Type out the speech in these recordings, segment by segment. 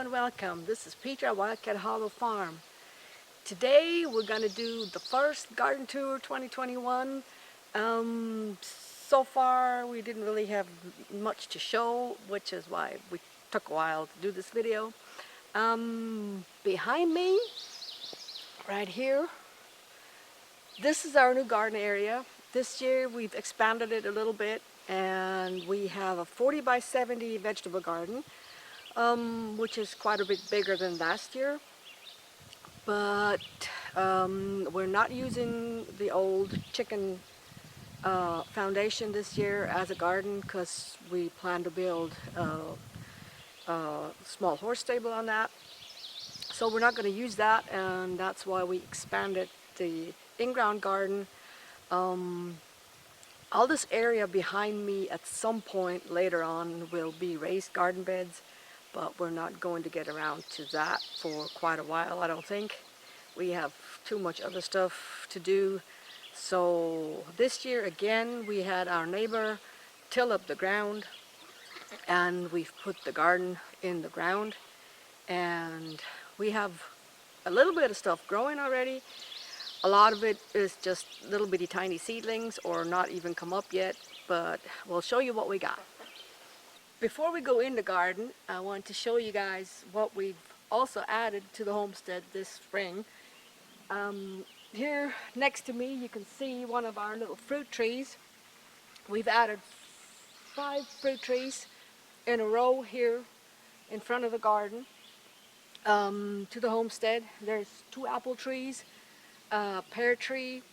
and welcome. This is Peter at Wildcat Hollow Farm. Today we're going to do the first garden tour 2021. So far we didn't really have much to show, which is why we took a while to do this video. Behind me, right here, this is our new garden area. This year we've expanded it a little bit and we have a 40 by 70 vegetable garden. Which is quite a bit bigger than last year, but we're not using the old chicken foundation this year as a garden because we plan to build a small horse stable on that. So we're not going to use that, and that's why we expanded the in-ground garden. All this area behind me at some point later on will be raised garden beds, but we're not going to get around to that for quite a while, I don't think. We have too much other stuff to do. So this year again we had our neighbor till up the ground, and we've put the garden in the ground, and we have a little bit of stuff growing already. A lot of it is just little bitty tiny seedlings or not even come up yet, but we'll show you what we got. Before we go in the garden, I want to show you guys what we've also added to the homestead this spring. Here next to me you can see one of our little fruit trees. We've added 5 fruit trees in a row here in front of the garden to the homestead. There's 2 apple trees, a pear tree,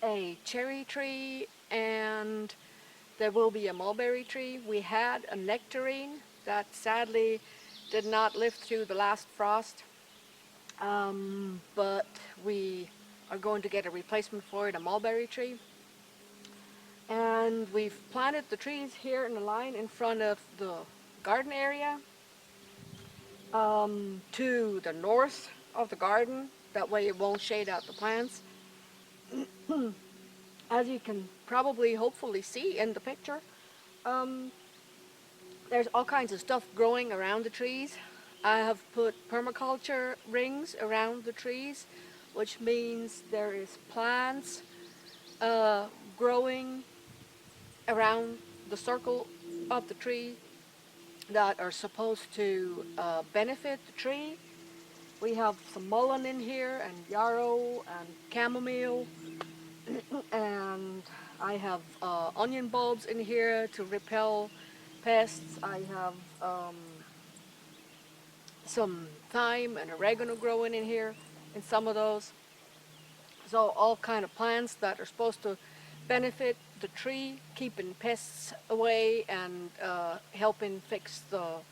a cherry tree, and there will be a mulberry tree. We had a nectarine that sadly did not live through the last frost, but we are going to get a replacement for it, a mulberry tree. And we've planted the trees here in a line in front of the garden area to the north of the garden. That way it won't shade out the plants. As you can probably hopefully see in the picture, there's all kinds of stuff growing around the trees. I have put permaculture rings around the trees, which means there is plants growing around the circle of the tree that are supposed to benefit the tree. We have some mullein in here, and yarrow, and chamomile, and I have onion bulbs in here to repel pests. I have some thyme and oregano growing in here in some of those. So all kind of plants that are supposed to benefit the tree, keeping pests away and helping fix the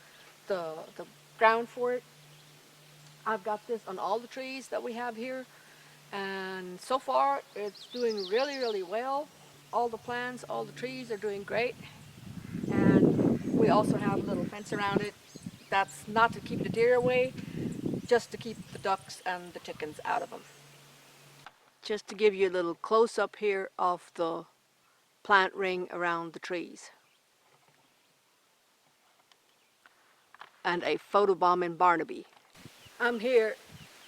ground for it. I've got this on all the trees that we have here, and so far it's doing really well. All the plants, all the trees are doing great, and we also have a little fence around it. That's not to keep the deer away, just to keep the ducks and the chickens out of them. Just to give you a little close-up here of the plant ring around the trees. And a photobomb in Barnaby. I'm here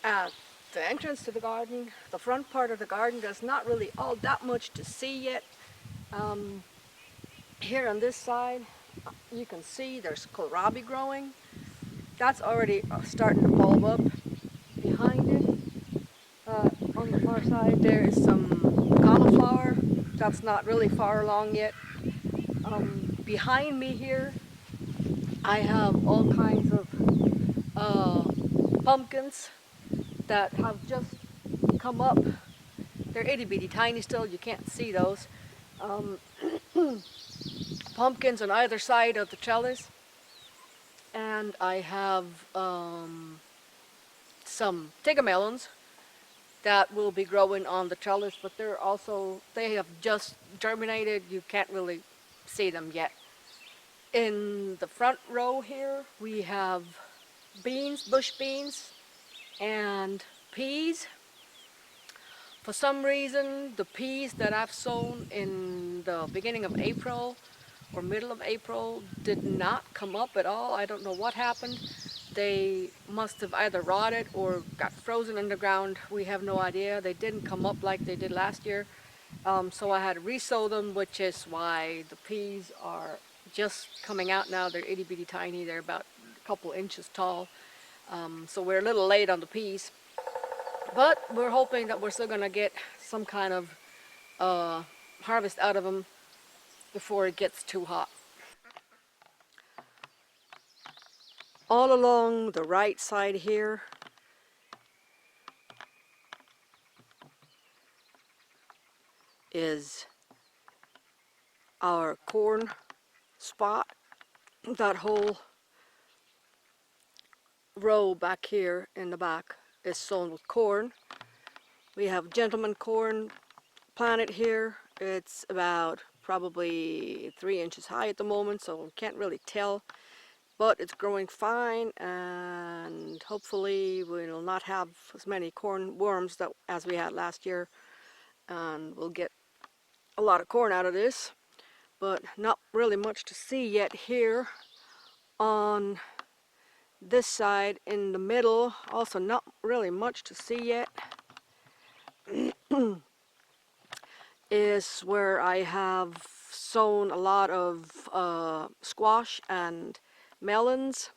at the entrance to the garden. The front part of the garden, there's not really all that much to see yet. Here on this side, you can see there's kohlrabi growing. That's already starting to bulb up. Behind it, on the far side, there is some cauliflower. That's not really far along yet. Behind me here, I have all kinds of pumpkins that have just come up. They're itty bitty tiny still, you can't see those. Pumpkins on either side of the trellis, and I have some tigamelons that will be growing on the trellis, but they have just germinated. You can't really see them yet. In the front row here we have beans, bush beans, and peas. For some reason, the peas that I've sown in the beginning of April or middle of April did not come up at all. I don't know what happened. They must have either rotted or got frozen in the ground. We have no idea. They didn't come up like they did last year. So I had to re-sow them, which is why the peas are just coming out now. They're itty bitty tiny. They're about a couple inches tall. So we're a little late on the peas. But we're hoping that we're still going to get some kind of harvest out of them before it gets too hot. All along the right side here is our corn spot. That whole row back here in the back is sown with corn. We have gentleman corn planted here. It's about probably 3 inches high at the moment, so can't really tell. But it's growing fine, and hopefully we'll not have as many corn worms as we had last year, and we'll get a lot of corn out of this. But not really much to see yet here on this side in the middle. Also not really much to see yet. Is where I have sown a lot of squash and melons.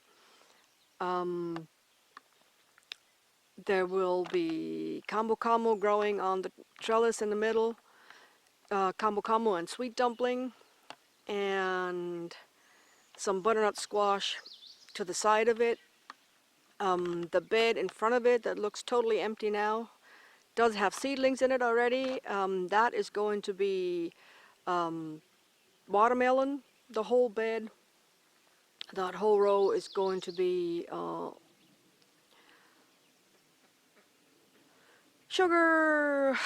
There will be combo growing on the trellis in the middle, combo and sweet dumpling, and some butternut squash to the side of it. The bed in front of it that looks totally empty now does have seedlings in it already. That is going to be watermelon. The whole bed, that whole row is going to be sugar.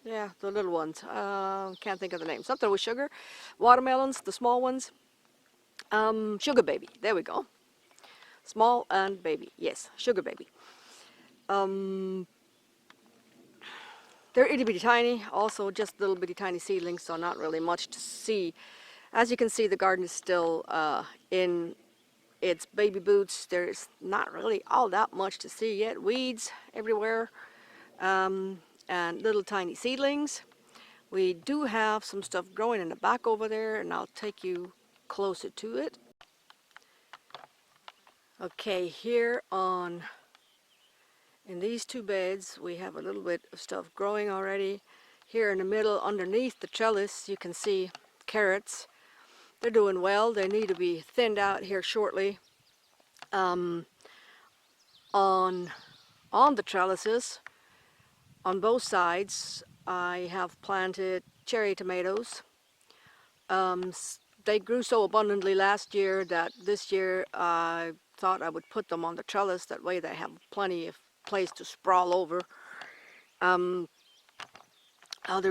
Yeah, the little ones. Can't think of the name. Something with sugar. Watermelons, the small ones. Sugar baby. There we go. Small and baby. Yes, sugar baby. They're itty bitty tiny. Also, just little bitty tiny seedlings, so not really much to see. As you can see, the garden is still in its baby boots. There's not really all that much to see yet. Weeds everywhere. And little tiny seedlings. We do have some stuff growing in the back over there, and I'll take you closer to it. Okay, here in these two beds we have a little bit of stuff growing already. Here in the middle, underneath the trellis, you can see carrots. They're doing well. They need to be thinned out here shortly. On the trellises, on both sides, I have planted cherry tomatoes. They grew so abundantly last year that this year I thought I would put them on the trellis. That way they have plenty of place to sprawl over. They're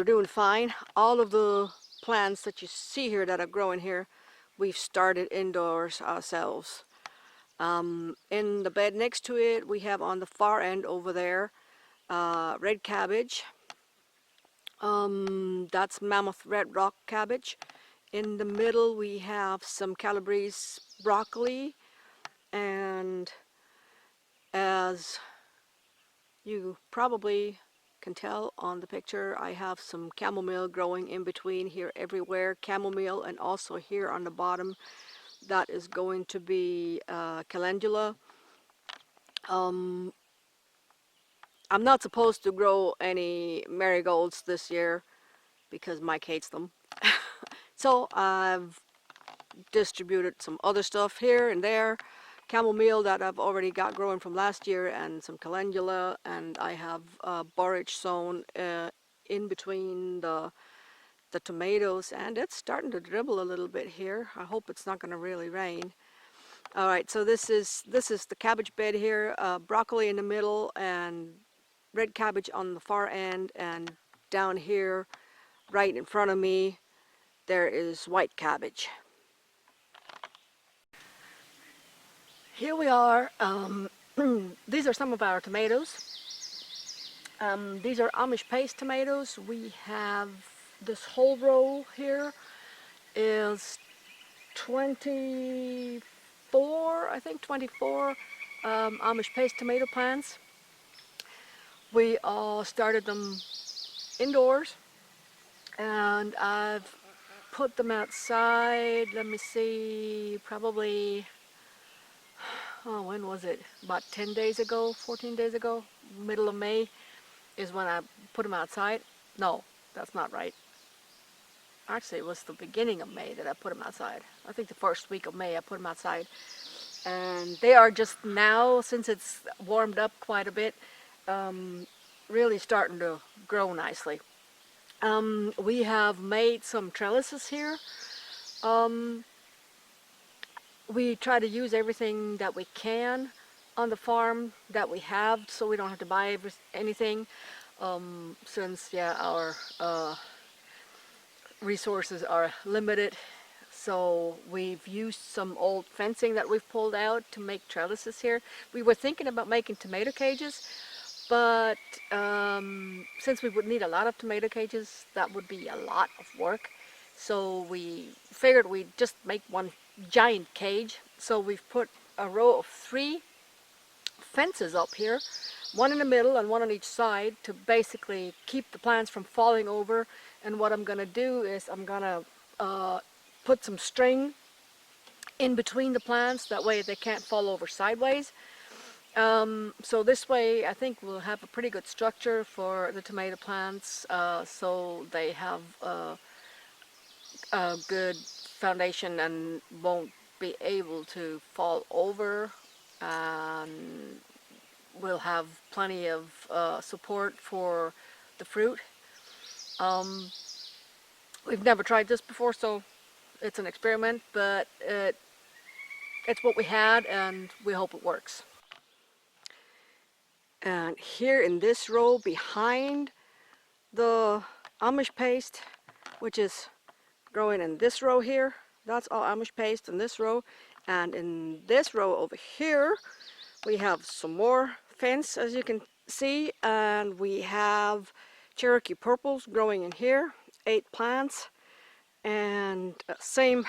doing fine. All of the plants that you see here that are growing here, we've started indoors ourselves. In the bed next to it, we have on the far end over there red cabbage. That's mammoth red rock cabbage. In the middle we have some Calabrese broccoli, and as you probably can tell on the picture, I have some chamomile growing in between here everywhere. Chamomile, and also here on the bottom, that is going to be calendula. I'm not supposed to grow any marigolds this year because Mike hates them. So I've distributed some other stuff here and there. Chamomile that I've already got growing from last year, and some calendula, and I have borage sown in between the tomatoes, and it's starting to dribble a little bit here. I hope it's not going to really rain. All right, so this is the cabbage bed here, broccoli in the middle, and red cabbage on the far end, and down here, right in front of me, there is white cabbage. Here we are. These are some of our tomatoes. These are Amish paste tomatoes. We have this whole row here is 25 24, I think 24 Amish paste tomato plants. We started them indoors, and I've put them outside, let me see, probably, oh, when was it? About 10 days ago, 14 days ago, middle of May is when I put them outside. No, that's not right. Actually, it was the beginning of May that I put them outside. I think the first week of May I put them outside. And they are just now, since it's warmed up quite a bit, really starting to grow nicely. We have made some trellises here. We try to use everything that we can on the farm that we have, so we don't have to buy anything. Since our resources are limited, so we've used some old fencing that we've pulled out to make trellises here. We were thinking about making tomato cages, but since we would need a lot of tomato cages, that would be a lot of work. So we figured we'd just make one giant cage. So we've put a row of 3 fences up here, one in the middle and one on each side, to basically keep the plants from falling over. And what I'm going to do is I'm going to put some string in between the plants, that way they can't fall over sideways. So this way I think we'll have a pretty good structure for the tomato plants, so they have a good foundation and won't be able to fall over, and we'll have plenty of support for the fruit. We've never tried this before, so it's an experiment, but it's what we had, and we hope it works. And here in this row behind the Amish paste, which is growing in this row here, that's all Amish paste in this row. And in this row over here, we have some more fence, as you can see, and we have Cherokee Purples growing in here, 8 plants, and same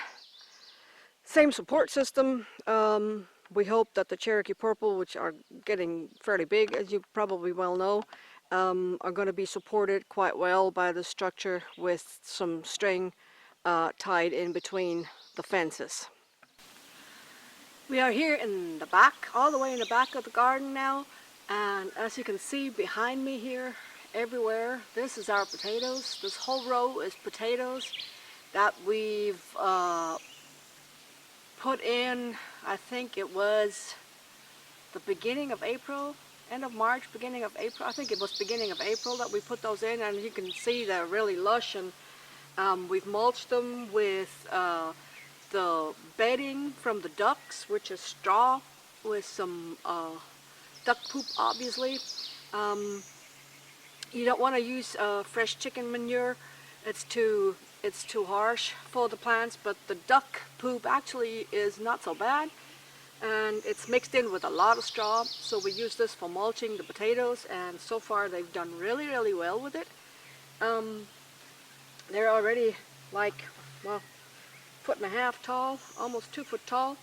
support system. We hope that the Cherokee Purple, which are getting fairly big, as you probably well know, are going to be supported quite well by the structure with some string tied in between the fences. We are here in the back, all the way in the back of the garden now, and as you can see behind me here, everywhere, this is our potatoes. This whole row is potatoes that we've put in, I think it was the beginning of April, end of March, beginning of April. I think it was beginning of April that we put those in, and you can see they're really lush, and we've mulched them with the bedding from the ducks, which is straw with some duck poop, obviously. You don't want to use fresh chicken manure. It's too harsh for the plants, but the duck poop actually is not so bad, and it's mixed in with a lot of straw, so we use this for mulching the potatoes, and so far they've done really, really well with it. They're already like, well, 1.5 feet tall, almost 2 foot tall,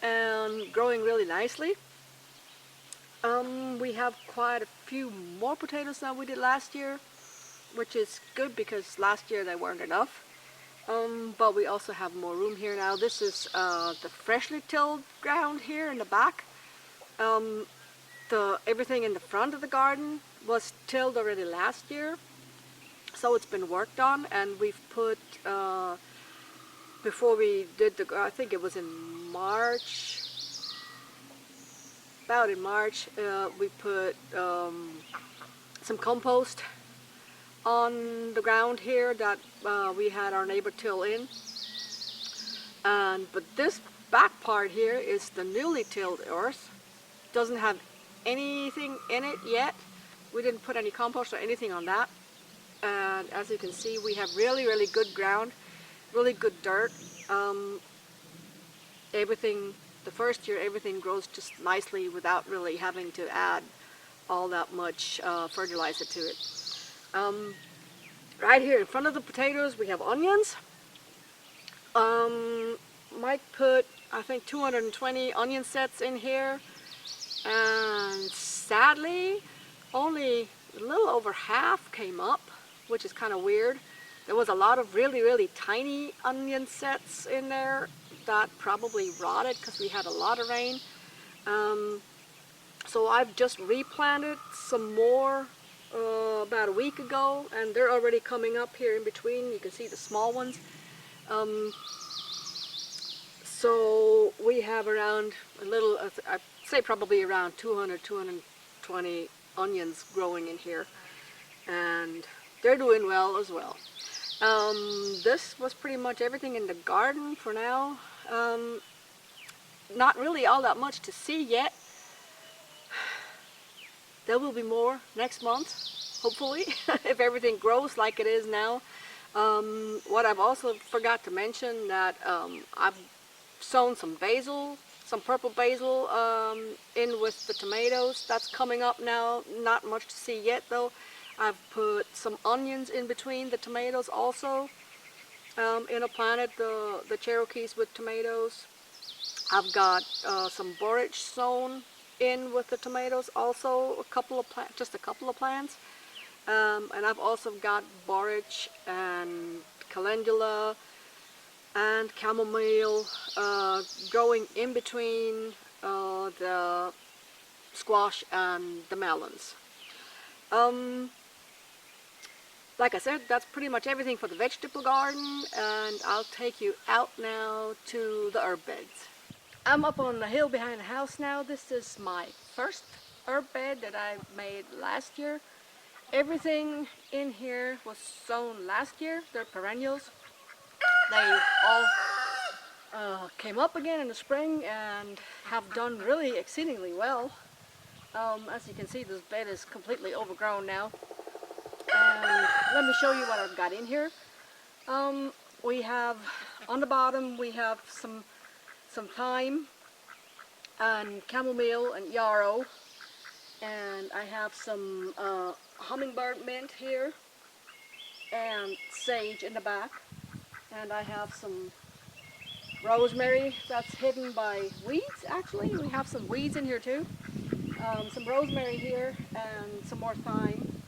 and growing really nicely. We have quite a few more potatoes than we did last year, which is good because last year they weren't enough. But we also have more room here now. This is the freshly tilled ground here in the back. Everything in the front of the garden was tilled already last year, so it's been worked on, and we've put, before we did I think it was in March, about in March, we put some compost on the ground here that we had our neighbor till in. But this back part here is the newly tilled earth. Doesn't have anything in it yet. We didn't put any compost or anything on that. And as you can see, we have really, really good ground, really good dirt. The first year, everything grows just nicely without really having to add all that much fertilizer to it. Right here in front of the potatoes, we have onions. Mike put I think 220 onion sets in here, and sadly only a little over half came up, which is kind of weird. There was a lot of really tiny onion sets in there that probably rotted because we had a lot of rain. So I've just replanted some more about a week ago, and they're already coming up here in between. You can see the small ones. So we have around a little, I'd say probably around 200, 220 onions growing in here, and they're doing well as well. This was pretty much everything in the garden for now. Not really all that much to see yet. There will be more next month, hopefully, if everything grows like it is now. What I've also forgot to mention that I've sown some basil, some purple basil in with the tomatoes. That's coming up now. Not much to see yet though. I've put some onions in between the tomatoes also. And I planted the Cherokees with tomatoes. I've got some borage sown in with the tomatoes also, just a couple of plants. And I've also got borage and calendula and chamomile growing in between the squash and the melons. Like I said, that's pretty much everything for the vegetable garden, and I'll take you out now to the herb beds. I'm up on the hill behind the house now. This is my first herb bed that I made last year. Everything in here was sown last year. They're perennials. They all came up again in the spring and have done really exceedingly well. As you can see, this bed is completely overgrown now. And let me show you what I've got in here. We have, on the bottom, we have some thyme and chamomile and yarrow. And I have some hummingbird mint here and sage in the back. And I have some rosemary that's hidden by weeds, actually. We have some weeds in here too. Some rosemary here and some more thyme.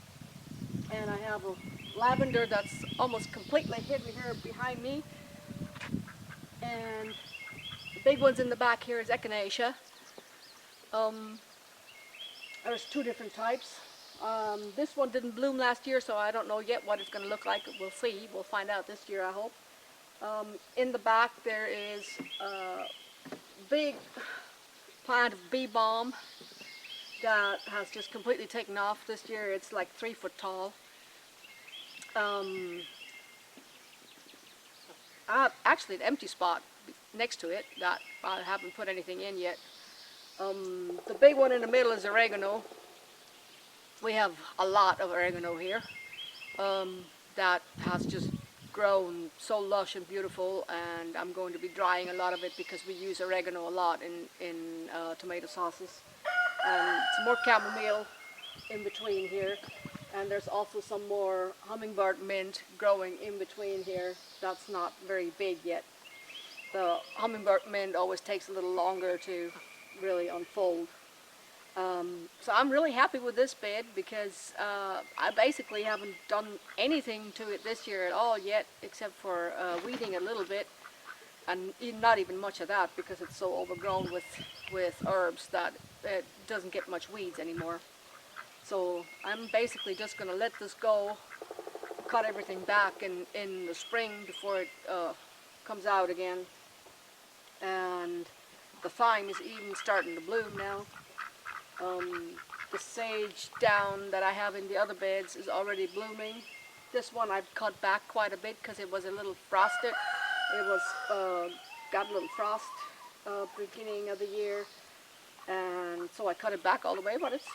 And I have a lavender that's almost completely hidden here behind me. And the big ones in the back here is Echinacea. There's two different types. This one didn't bloom last year, so I don't know yet what it's going to look like. We'll see. We'll find out this year, I hope. In the back there is a big plant of bee balm that has just completely taken off this year. It's like 3 foot tall. I have actually an empty spot next to it that I haven't put anything in yet. The big one in the middle is oregano. We have a lot of oregano here that has just grown so lush and beautiful, and I'm going to be drying a lot of it because we use oregano a lot in tomato sauces. And some more chamomile in between here, and there's also some more hummingbird mint growing in between here. That's not very big yet. The hummingbird mint always takes a little longer to really unfold. So I'm really happy with this bed because I basically haven't done anything to it this year at all yet, except for weeding a little bit, and not even much of that because it's so overgrown with herbs that it doesn't get much weeds anymore. So I'm basically just going to let this go, cut everything back in the spring before it comes out again. And the thyme is even starting to bloom now. The sage down that I have in the other beds is already blooming. This one I've cut back quite a bit because it was a little frosted. It was got a little frost beginning of the year, and so I cut it back all the way, but it's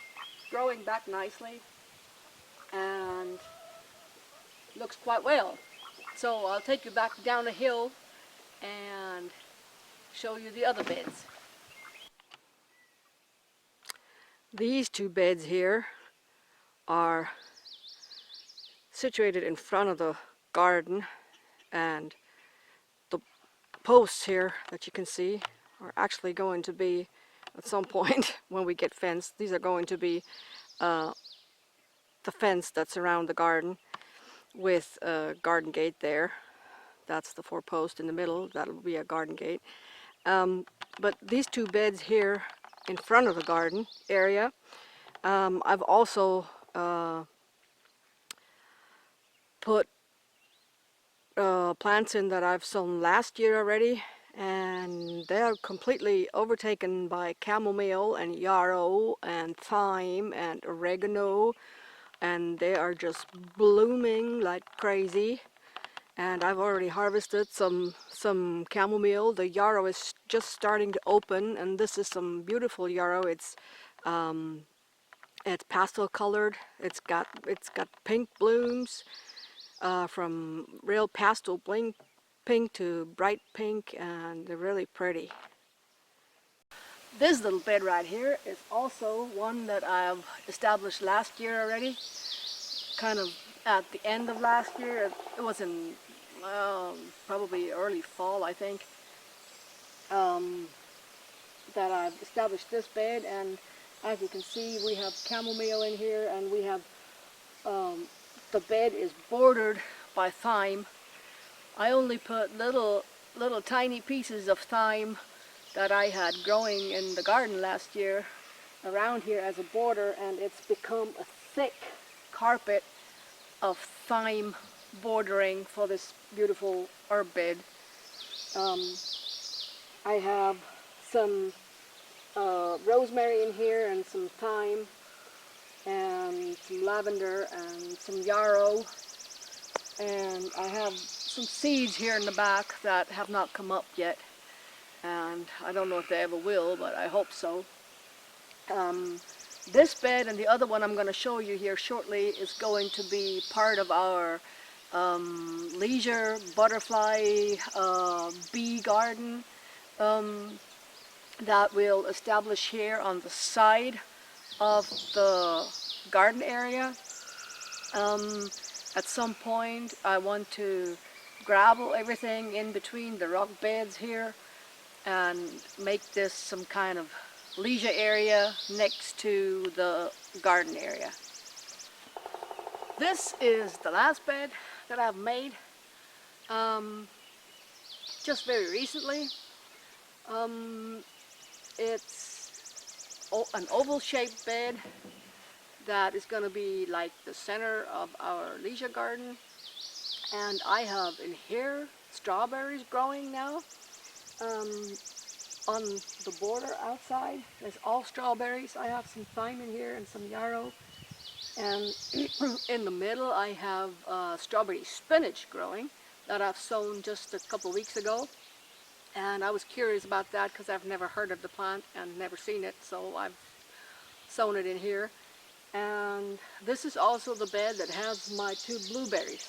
growing back nicely and looks quite well. So I'll take you back down the hill and show you the other beds. These two beds here are situated in front of the garden, and the posts here that you can see are actually going to be, at some point when we get fenced, these are going to be the fence that's around the garden with a garden gate there. That's the 4-post in the middle. That'll be a garden gate. But these 2 beds here in front of the garden area, I've also put plants in that I've sown last year already, and they're completely overtaken by chamomile and yarrow and thyme and oregano, and they are just blooming like crazy. And I've already harvested some chamomile. The yarrow is just starting to open, and this is some beautiful yarrow. It's pastel colored. It's got pink blooms, from real pastel pink to bright pink, and they're really pretty. This little bed right here is also one that I've established last year already, kind of at the end of last year. It was in probably early fall, I think, that I've established this bed. And as you can see, we have chamomile in here, and we have the bed is bordered by thyme. I only put little tiny pieces of thyme that I had growing in the garden last year around here as a border, and it's become a thick carpet of thyme bordering for this beautiful herb bed. I have some rosemary in here, and some thyme, and some lavender, and some yarrow, and I have some seeds here in the back that have not come up yet, and I don't know if they ever will, but I hope so. This bed and the other one I'm going to show you here shortly is going to be part of our leisure butterfly bee garden that we'll establish here on the side of the garden area. At some point I want to gravel everything in between the rock beds here and make this some kind of leisure area next to the garden area. This is the last bed that I've made just very recently. It's an oval-shaped bed that is going to be like the center of our leisure garden, and I have in here strawberries growing now. On the border outside, there's all strawberries. I have some thyme in here and some yarrow, and in the middle I have strawberry spinach growing that I've sown just a couple weeks ago, and I was curious about that because I've never heard of the plant and never seen it, so I've sown it in here. And this is also the bed that has my 2 blueberries.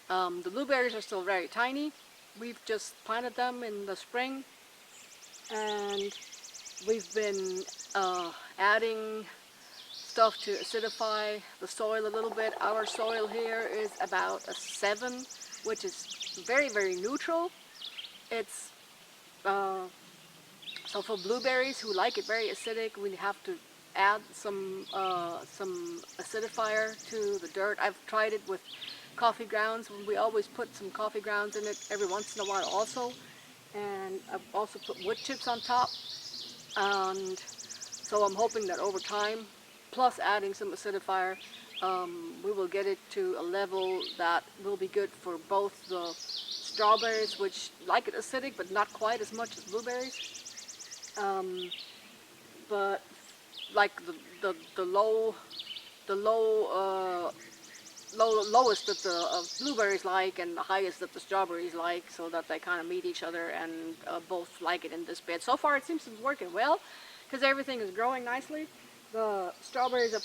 The blueberries are still very tiny. We've just planted them in the spring, and we've been adding stuff to acidify the soil a little bit. Our soil here is about a 7, which is very, very neutral. It's so for blueberries who like it very acidic, we have to add some acidifier to the dirt. I've tried it with coffee grounds. We always put some coffee grounds in it every once in a while also, and I've also put wood chips on top, and so I'm hoping that over time, plus adding some acidifier, we will get it to a level that will be good for both the strawberries, which like it acidic but not quite as much as blueberries, but like the lowest that the blueberries like and the highest that the strawberries like, so that they kind of meet each other and both like it in this bed. So far it seems to be working well because everything is growing nicely. The strawberries are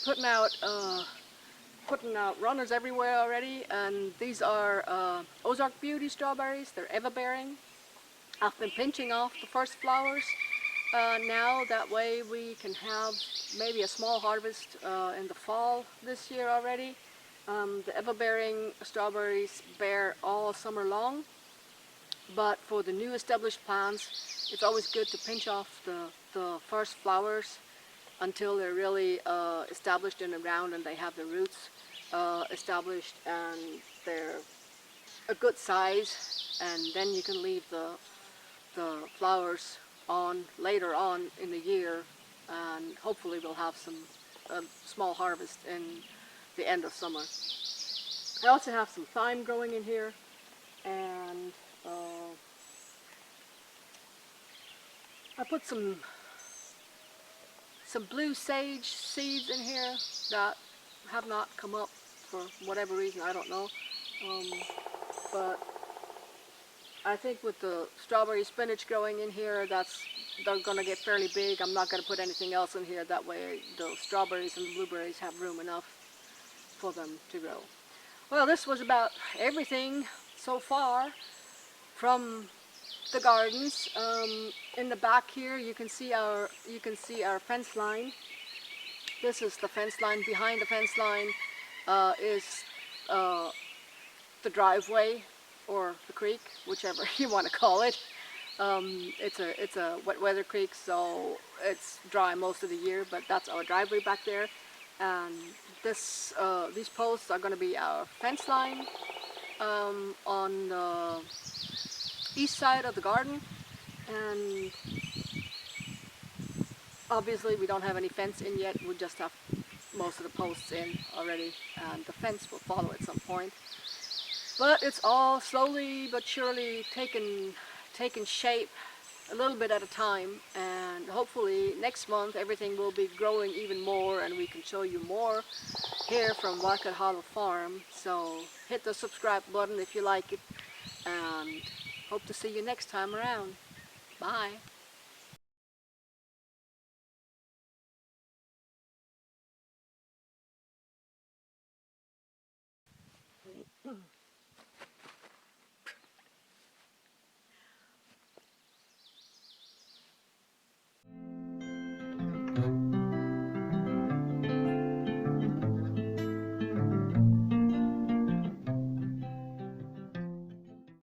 putting out runners everywhere already, and these are Ozark Beauty strawberries. They're ever-bearing. I've been pinching off the first flowers now, that way we can have maybe a small harvest in the fall this year already. The ever-bearing strawberries bear all summer long, But for the new established plants, it's always good to pinch off the first flowers until they're really established in the ground and they have the roots established and they're a good size, and then you can leave the flowers on later on in the year, and hopefully we'll have some small harvest in the end of summer. I also have some thyme growing in here, and I put some blue sage seeds in here that have not come up for whatever reason, I don't know. But I think with the strawberry spinach growing in here, they're going to get fairly big. I'm not going to put anything else in here. That way the strawberries and the blueberries have room enough for them to grow. Well, this was about everything so far from the gardens. In the back here, you can see our fence line. This is the fence line. Behind the fence line is the driveway or the creek, whichever you want to call it. It's a wet weather creek, so it's dry most of the year. But that's our driveway back there, and these posts are going to be our fence line on the east side of the garden. And obviously we don't have any fence in yet. We just have most of the posts in already, and the fence will follow at some point. But it's all slowly but surely taking shape a little bit at a time, and hopefully next month everything will be growing even more and we can show you more here from Wildcat Hollow Farm. So hit the subscribe button if you like it, and hope to see you next time around. Bye.